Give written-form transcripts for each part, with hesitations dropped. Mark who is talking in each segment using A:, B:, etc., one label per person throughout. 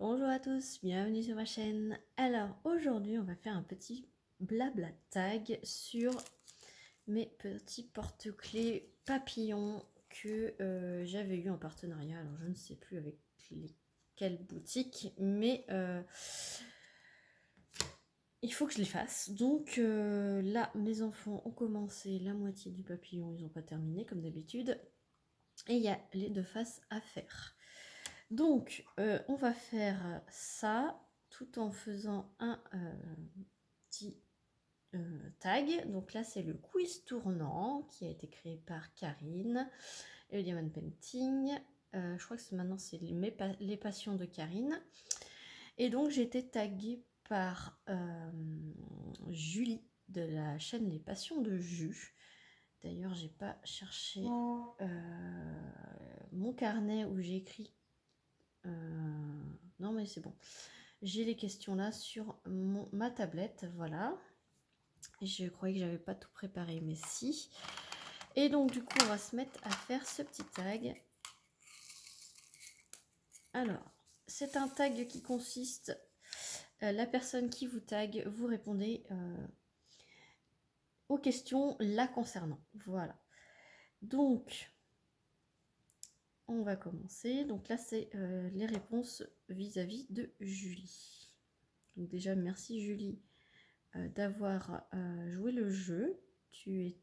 A: Bonjour à tous, bienvenue sur ma chaîne. Alors aujourd'hui on va faire un petit blabla tag sur mes petits porte-clés papillons que j'avais eu en partenariat. Alors je ne sais plus avec quelle boutique, mais il faut que je les fasse. Donc là mes enfants ont commencé la moitié du papillon, ils n'ont pas terminé comme d'habitude. Et il y a les deux faces à faire. Donc, on va faire ça tout en faisant un petit tag. Donc là, c'est le quiz tournant qui a été créé par Karine et le Diamond Painting. Je crois que maintenant, c'est les passions de Karine. Et donc, j'ai été taguée par Julie de la chaîne Les Passions de Jus. D'ailleurs, j'ai pas cherché mon carnet où j'ai écrit. Non mais c'est bon, j'ai les questions là sur ma tablette, voilà. Je croyais que j'avais pas tout préparé, mais si. Et donc du coup on va se mettre à faire ce petit tag. Alors c'est un tag qui consiste, la personne qui vous tag, vous répondez aux questions la concernant, voilà. Donc on va commencer. Donc là c'est les réponses vis-à-vis de Julie. Donc déjà merci Julie d'avoir joué le jeu. Tu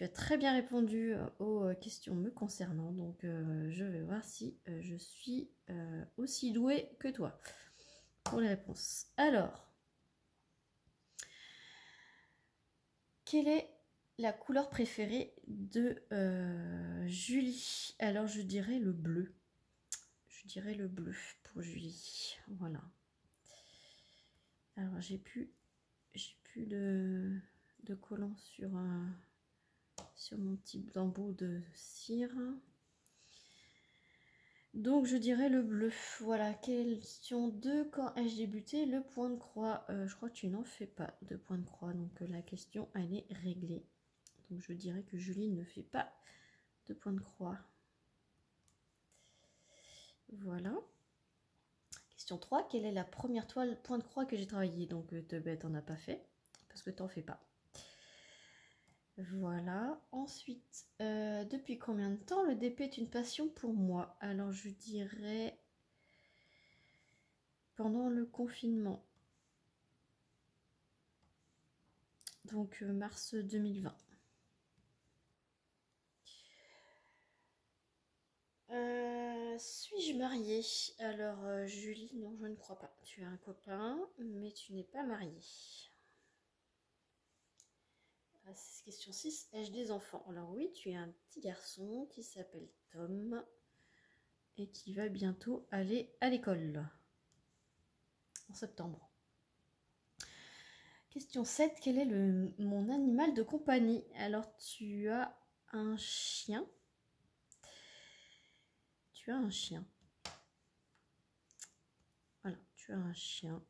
A: as très bien répondu aux questions me concernant. Donc je vais voir si je suis aussi douée que toi pour les réponses. Alors, quelle est la couleur préférée de Julie? Alors je dirais le bleu. Je dirais le bleu pour Julie. Voilà. Alors j'ai plus de collant sur mon petit bambou de cire. Donc je dirais le bleu. Voilà, question 2. Quand ai-je débuté le point de croix? Je crois que tu n'en fais pas de point de croix, donc la question elle est réglée. Donc je dirais que Julie ne fait pas de point de croix. Voilà. Question 3. Quelle est la première toile point de croix que j'ai travaillée? Donc t'en as pas fait, parce que t'en fais pas. Voilà. Ensuite, depuis combien de temps le DP est une passion pour moi? Alors je dirais pendant le confinement. Donc mars 2020. Suis-je mariée? Alors Julie, non, je ne crois pas. Tu as un copain, mais tu n'es pas mariée. Question 6. Ai-je des enfants? Alors oui, tu as un petit garçon qui s'appelle Tom et qui va bientôt aller à l'école en septembre. Question 7. Quel est mon animal de compagnie? Alors tu as un chien. Tu as un chien. Voilà, tu as un chien.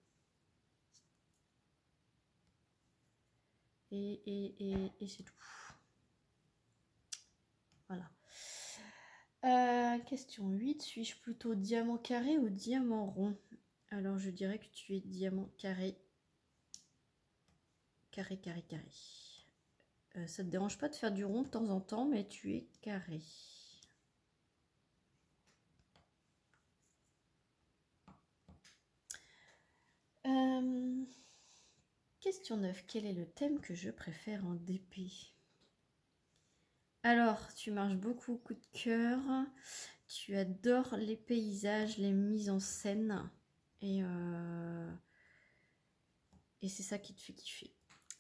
A: Et c'est tout. Voilà. Question 8. Suis-je plutôt diamant carré ou diamant rond? Alors je dirais que tu es diamant carré. Carré, carré, carré. Ça te dérange pas de faire du rond de temps en temps, mais tu es carré. Question 9. Quel est le thème que je préfère en DP? Alors, tu marches beaucoup coup de cœur. Tu adores les paysages, les mises en scène. Et c'est ça qui te fait kiffer.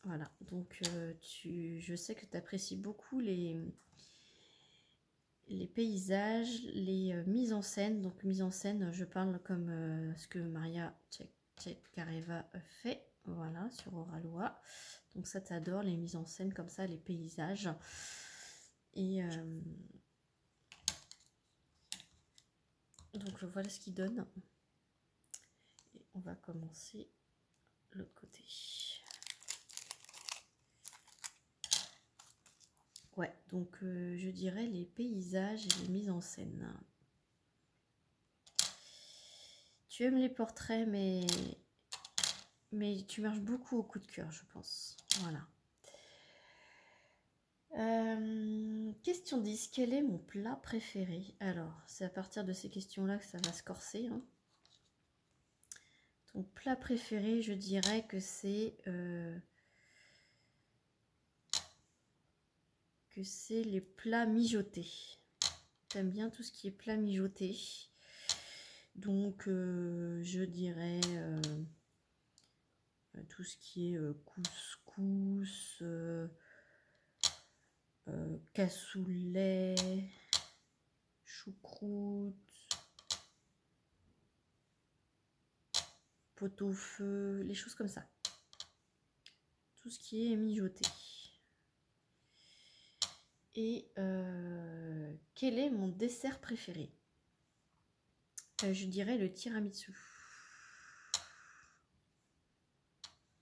A: Voilà, donc je sais que tu apprécies beaucoup les paysages, les mises en scène. Donc mise en scène, je parle comme ce que Maria Tchèque-Careva fait, voilà, sur Oraloa. Donc ça t'adore, les mises en scène comme ça, les paysages. Et donc voilà ce qu'il donne. Et on va commencer l'autre côté. Ouais, donc je dirais les paysages et les mises en scène. Tu aimes les portraits, mais tu marches beaucoup au coup de cœur, je pense. Voilà. Question 10. Quel est mon plat préféré? Alors, c'est à partir de ces questions-là que ça va se corser. Hein. Ton plat préféré, je dirais que c'est les plats mijotés. J'aime bien tout ce qui est plat mijoté. Donc, je dirais tout ce qui est couscous, cassoulet, choucroute, pot-au-feu, les choses comme ça. Tout ce qui est mijoté. Et quel est mon dessert préféré? Je dirais le tiramisu.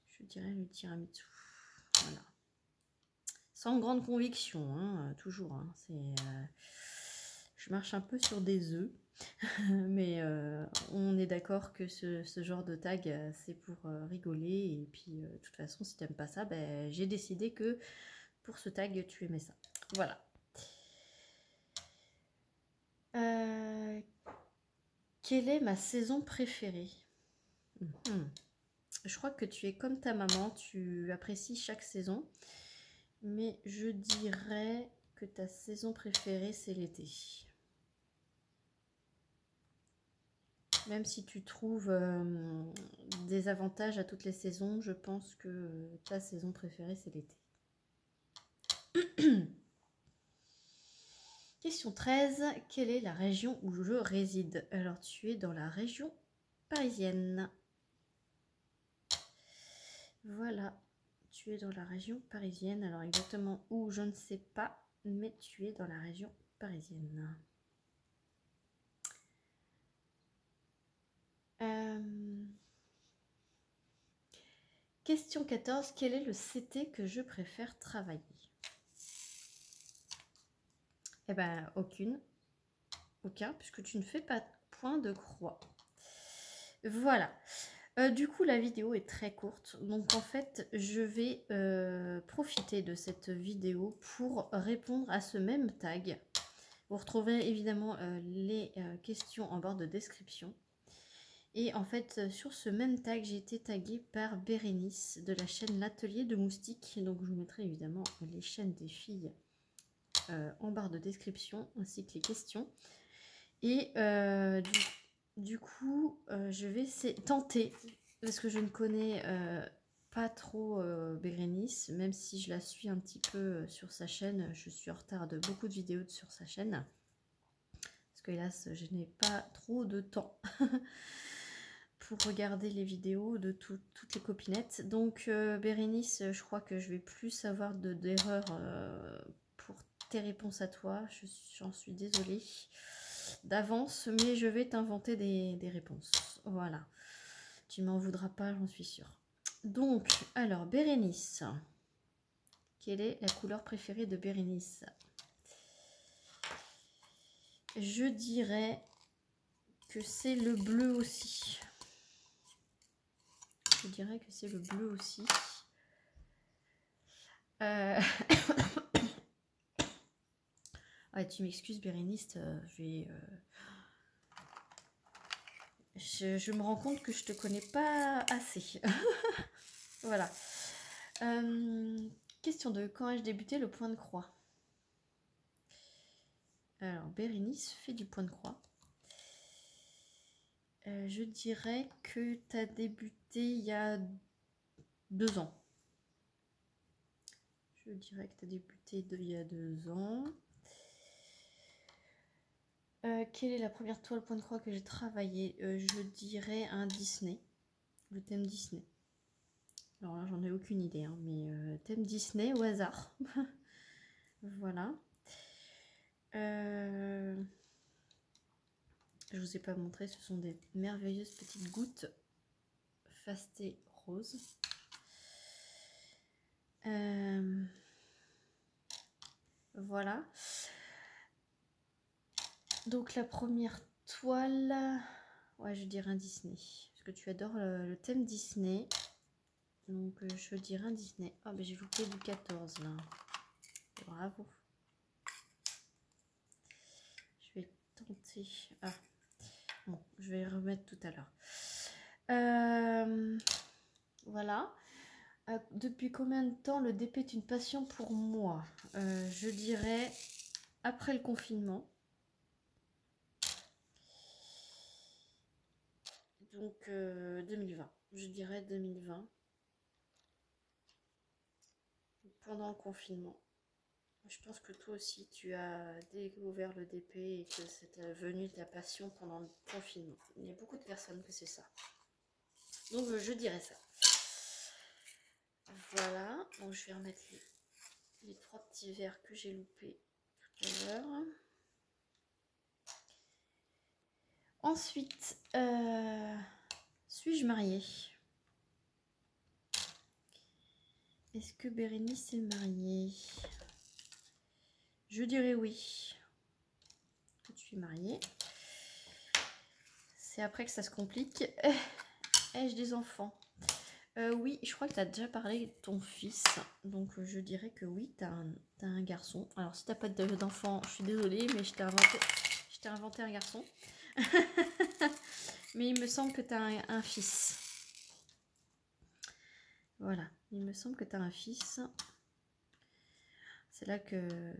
A: Je dirais le tiramisu. Voilà. Sans grande conviction, hein, toujours. Hein, je marche un peu sur des œufs. Mais on est d'accord que ce genre de tag, c'est pour rigoler. Et puis, de toute façon, si tu n'aimes pas ça, ben, j'ai décidé que pour ce tag, tu aimais ça. Voilà. Quelle est ma saison préférée? Je crois que tu es comme ta maman, tu apprécies chaque saison. Mais je dirais que ta saison préférée, c'est l'été. Même si tu trouves des avantages à toutes les saisons, je pense que ta saison préférée, c'est l'été. Question 13. Quelle est la région où je réside? Alors, tu es dans la région parisienne. Voilà, tu es dans la région parisienne. Alors, exactement où, je ne sais pas, mais tu es dans la région parisienne. Question 14. Quel est le CT que je préfère travailler? Eh ben, aucun, puisque tu ne fais pas point de croix. Voilà. Du coup, la vidéo est très courte. Donc, en fait, je vais profiter de cette vidéo pour répondre à ce même tag. Vous retrouverez évidemment les questions en barre de description. Et en fait, sur ce même tag, j'ai été taguée par Bérénice de la chaîne L'Atelier de Moustiques. Donc, je vous mettrai évidemment les chaînes des filles en barre de description, ainsi que les questions. Et du coup, je vais tenter, parce que je ne connais pas trop Bérénice, même si je la suis un petit peu sur sa chaîne. Je suis en retard de beaucoup de vidéos sur sa chaîne. Parce que hélas, je n'ai pas trop de temps pour regarder les vidéos de toutes les copinettes. Donc Bérénice, je crois que je vais plus avoir d'erreurs pour tes réponses à toi. J'en suis désolée d'avance, mais je vais t'inventer des réponses. Voilà. Tu m'en voudras pas, j'en suis sûre. Donc, alors, Bérénice. Quelle est la couleur préférée de Bérénice? Je dirais que c'est le bleu aussi. Je dirais que c'est le bleu aussi. Ah, tu m'excuses, Bérénice, je me rends compte que je te connais pas assez. Voilà. Question 2. Quand ai-je débuté le point de croix? Alors, Bérénice fait du point de croix. Je dirais que tu as débuté il y a 2 ans. Je dirais que tu as débuté il y a 2 ans. Quelle est la première toile point de croix que j'ai travaillée? Je dirais un Disney. Le thème Disney. Alors là, j'en ai aucune idée, hein, mais thème Disney au hasard. Voilà. Je vous ai pas montré, ce sont des merveilleuses petites gouttes fastées roses. Voilà. Donc la première toile, Ouais, je dirais un Disney. Parce que tu adores le thème Disney. Donc, je dirais un Disney. Ah, mais j'ai loupé du 14, là. Bravo. Je vais tenter. Ah, bon, je vais remettre tout à l'heure. Voilà. Depuis combien de temps le DP est une passion pour moi? Je dirais après le confinement. Donc 2020. Je dirais 2020. Pendant le confinement. Je pense que toi aussi tu as découvert le DP et que c'est devenu ta passion pendant le confinement. Il y a beaucoup de personnes que c'est ça. Donc je dirais ça. Voilà. Donc je vais remettre les 3 petits verres que j'ai loupés tout à l'heure. Ensuite, suis-je mariée? Est-ce que Bérénice est mariée? Je dirais oui. Que tu es mariée. C'est après que ça se complique. Ai-je des enfants? Oui, je crois que tu as déjà parlé de ton fils. Donc je dirais que oui, tu as un garçon. Alors si tu n'as pas d'enfant, je suis désolée, mais je t'ai inventé un garçon. Mais il me semble que tu as un fils. Voilà, il me semble que tu as un fils. C'est là que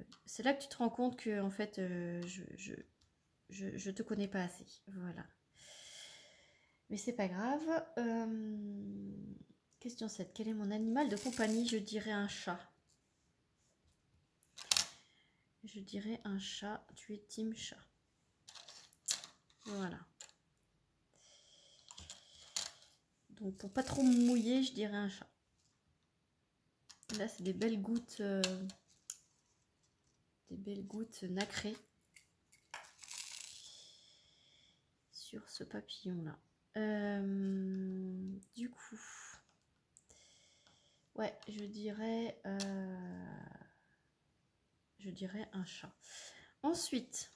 A: tu te rends compte que en fait je te connais pas assez. Voilà. Mais c'est pas grave. Question 7. Quel est mon animal de compagnie? Je dirais un chat. Je dirais un chat. Tu es team chat. Voilà. Donc pour pas trop me mouiller, je dirais un chat. Là, c'est des belles gouttes. Des belles gouttes nacrées. Sur ce papillon-là. Du coup... Ouais, je dirais un chat. Ensuite,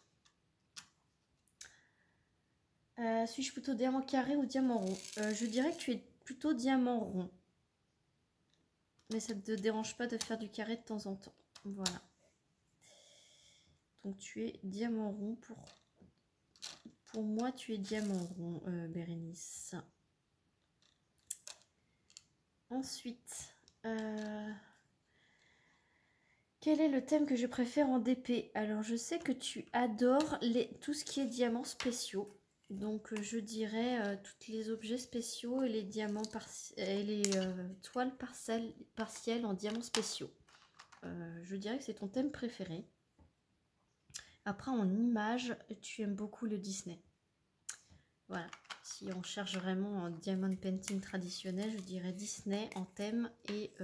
A: suis-je plutôt diamant carré ou diamant rond? Je dirais que tu es plutôt diamant rond. Mais ça ne te dérange pas de faire du carré de temps en temps. Voilà. Donc tu es diamant rond pour moi, tu es diamant rond, Bérénice. Ensuite, quel est le thème que je préfère en DP? Alors, je sais que tu adores tout ce qui est diamants spéciaux. Donc, je dirais tous les objets spéciaux et les diamants et les toiles partielles en diamants spéciaux. Je dirais que c'est ton thème préféré. Après, en image, tu aimes beaucoup le Disney. Voilà. Si on cherche vraiment un diamond painting traditionnel, je dirais Disney en thème. Et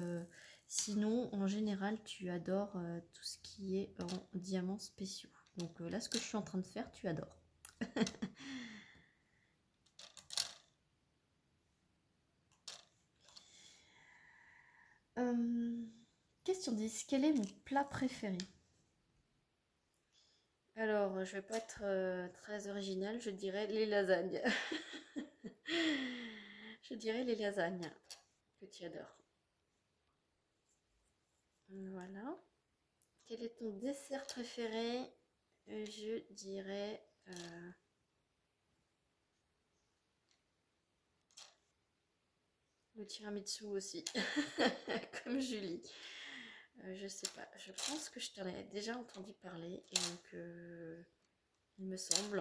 A: sinon, en général, tu adores tout ce qui est en diamants spéciaux. Donc là, ce que je suis en train de faire, tu adores. Question 10. Quel est mon plat préféré? Alors, je vais pas être très originale, je dirais les lasagnes. Je dirais les lasagnes que tu adores. Voilà. Quel est ton dessert préféré? Je dirais le tiramisu aussi, comme Julie. Je sais pas, je pense que je t'en ai déjà entendu parler et donc il me semble,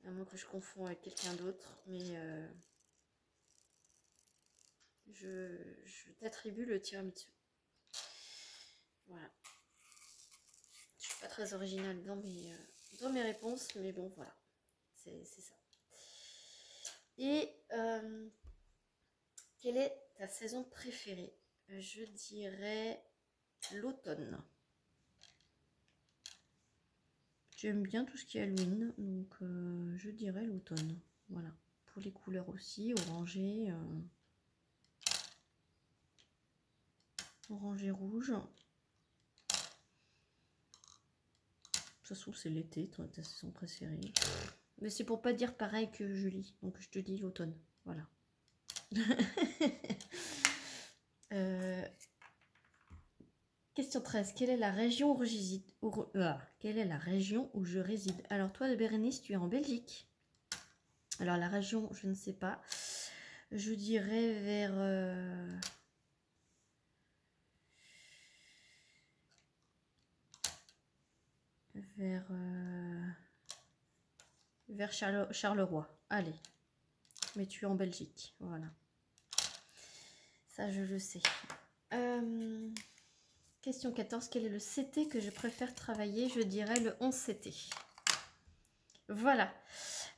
A: à moins que je confonds avec quelqu'un d'autre, mais je t'attribue le tiramisu. Voilà. Je suis pas très originale dans mes réponses, mais bon, voilà, c'est ça. Et quelle est ta saison préférée? Je dirais l'automne. J'aime bien tout ce qui est Halloween, donc je dirais l'automne. Voilà. Pour les couleurs aussi, orangé, orangé rouge. De toute façon, c'est l'été, toi, ta saison préférée. Mais c'est pour pas dire pareil que Julie. Donc je te dis l'automne. Voilà. Question 13. Quelle est la région où je réside quelle est la région où je réside? Alors toi, Bérénice, tu es en Belgique. Alors la région, je ne sais pas. Je dirais vers Charleroi. Allez. Mais tu es en Belgique. Voilà. Ça, je le sais. Question 14. Quel est le CT que je préfère travailler? Je dirais le 11 CT. Voilà.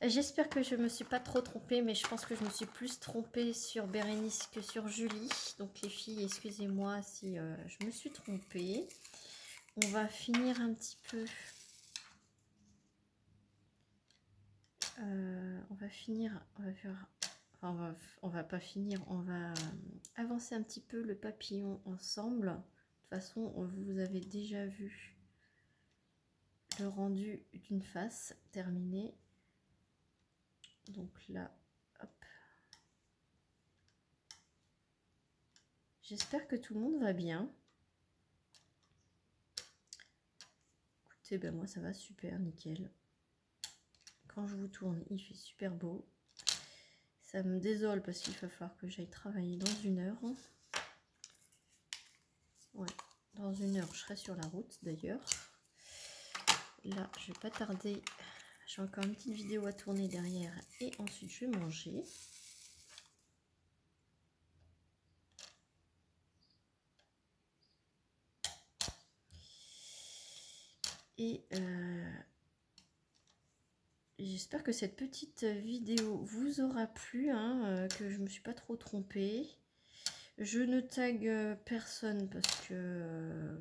A: J'espère que je ne me suis pas trop trompée, mais je pense que je me suis plus trompée sur Bérénice que sur Julie. Donc les filles, excusez-moi si je me suis trompée. On va finir un petit peu... on va finir... On va faire... Enfin, on va pas finir, on va avancer un petit peu le papillon ensemble. De toute façon, vous avez déjà vu le rendu d'une face terminé. Donc là, hop. J'espère que tout le monde va bien. Écoutez, ben moi ça va super, nickel. Quand je vous tourne, il fait super beau. Ça me désole parce qu'il va falloir que j'aille travailler dans 1 heure. Ouais, dans 1 heure, je serai sur la route d'ailleurs. Là, je vais pas tarder. J'ai encore une petite vidéo à tourner derrière et ensuite je vais manger. Et j'espère que cette petite vidéo vous aura plu, hein, que je me suis pas trop trompée. Je ne tag personne parce que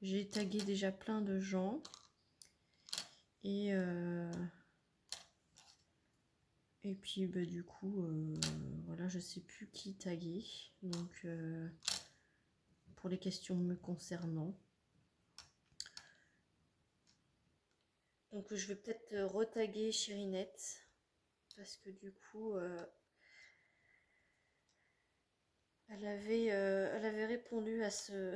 A: j'ai tagué déjà plein de gens. Et puis bah, du coup, voilà, je sais plus qui taguer. Donc pour les questions me concernant. Donc je vais peut-être retaguer Chérinette. Parce que du coup, elle avait répondu à ce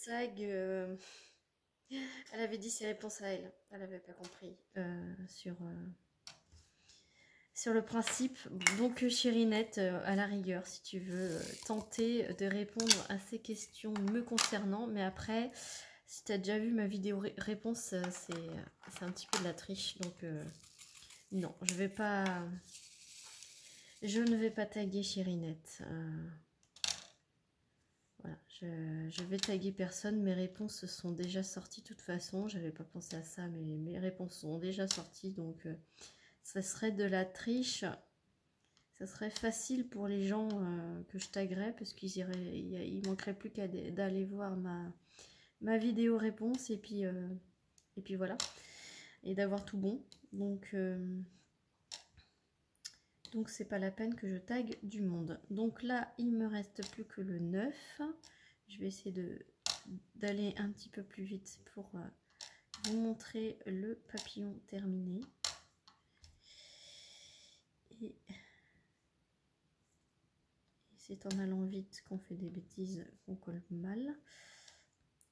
A: tag. Elle avait dit ses réponses à elle. Elle n'avait pas compris sur le principe. Donc Chérinette, à la rigueur, si tu veux tenter de répondre à ces questions me concernant. Mais après, si tu as déjà vu ma vidéo réponse, c'est un petit peu de la triche. Donc non, je ne vais pas taguer Chérinette. Voilà, je vais taguer personne. Mes réponses sont déjà sorties de toute façon. J'avais pas pensé à ça, mais mes réponses sont déjà sorties. Donc ça serait de la triche. Ça serait facile pour les gens que je taguerais, parce il manquerait plus qu'à d'aller voir ma vidéo réponse et puis voilà, et d'avoir tout bon. Donc c'est pas la peine que je tague du monde. Donc là, il me reste plus que le 9. Je vais essayer d'aller un petit peu plus vite pour vous montrer le papillon terminé. Et c'est en allant vite qu'on fait des bêtises, qu'on colle mal.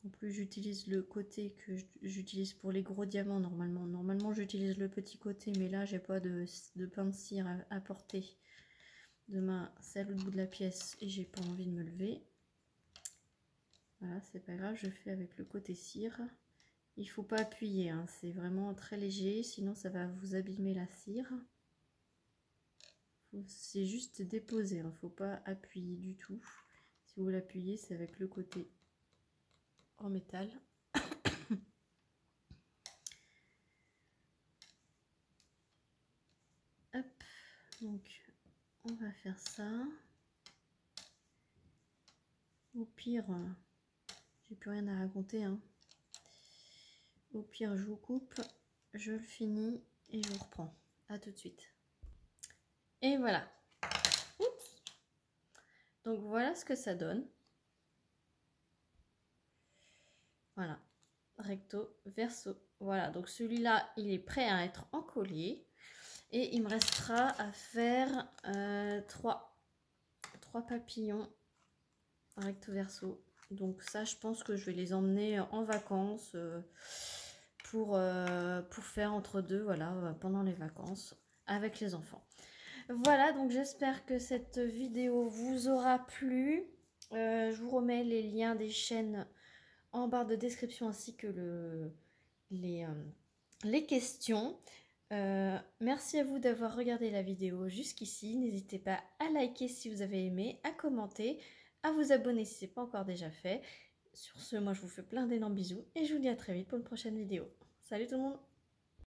A: En plus, j'utilise le côté que j'utilise pour les gros diamants normalement. Normalement, j'utilise le petit côté, mais là, j'ai pas de pain de cire à porter de main. C'est à l'autre bout de la pièce et j'ai pas envie de me lever. Voilà, c'est pas grave, je fais avec le côté cire. Il faut pas appuyer, hein, c'est vraiment très léger, sinon ça va vous abîmer la cire. C'est juste déposer, il ne faut pas appuyer du tout. Si vous l'appuyez, c'est avec le côté en métal. Hop, donc on va faire ça. Au pire, j'ai plus rien à raconter, hein. Au pire, je vous coupe, je le finis et je vous reprends. À tout de suite. Et voilà. Oups. Donc voilà ce que ça donne. Voilà. Recto, verso. Voilà, donc celui-là, il est prêt à être encollé. Et il me restera à faire 3 papillons recto verso. Donc ça, je pense que je vais les emmener en vacances pour faire entre deux, voilà, pendant les vacances avec les enfants. Voilà, donc j'espère que cette vidéo vous aura plu. Je vous remets les liens des chaînes en barre de description ainsi que les questions. Merci à vous d'avoir regardé la vidéo jusqu'ici. N'hésitez pas à liker si vous avez aimé, à commenter, à vous abonner si ce n'est pas encore déjà fait. Sur ce, moi je vous fais plein d'énormes bisous et je vous dis à très vite pour une prochaine vidéo. Salut tout le monde!